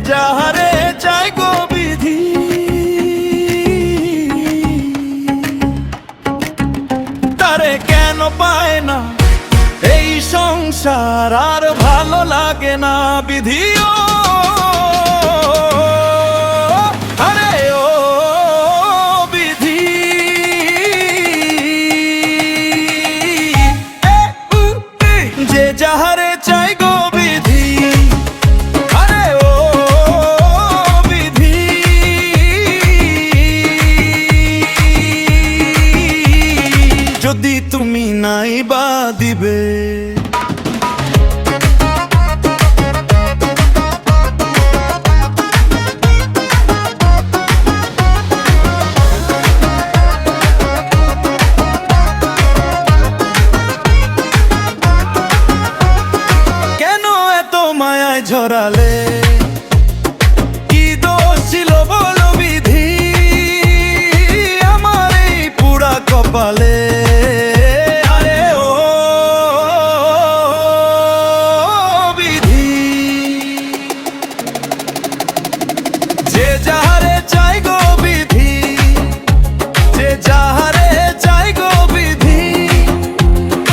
যাহারে চাই গো বিধি, তারে কেন পায় না এই সংসার, আর ভালো লাগে না বিধিও। আরে ও বিধি, যে যাহারে চাই গো বিধি, আরে ও বিধি, যদি তুমি নাই বা দিবে, মায়ায় ঝরালে কি দোষ ছিল বলো বিধি, আমার এই পুরা কপালে। আরে ও বিধি, যে যাহারে চাই গো বিধি, যে যাহারে চাই গো বিধি,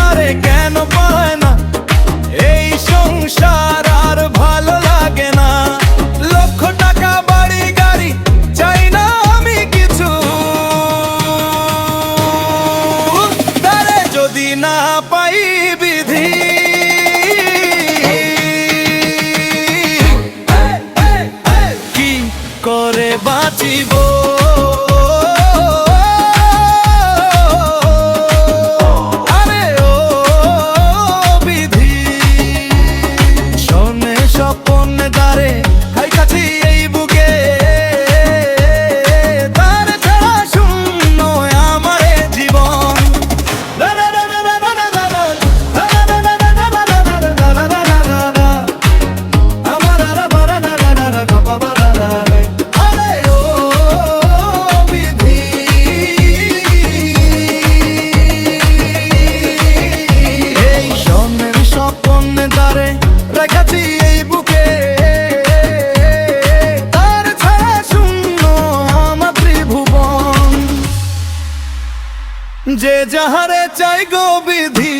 আরে কেন পায় না এই সংসার, ভালো লাগে না। লক্ষ টাকা বাড়ি গাড়ি চাই না আমি কিছু, তারে যদি না পাই বিধি, কি করে বাঁচিব। যে যাহারে চাই গো বিধি,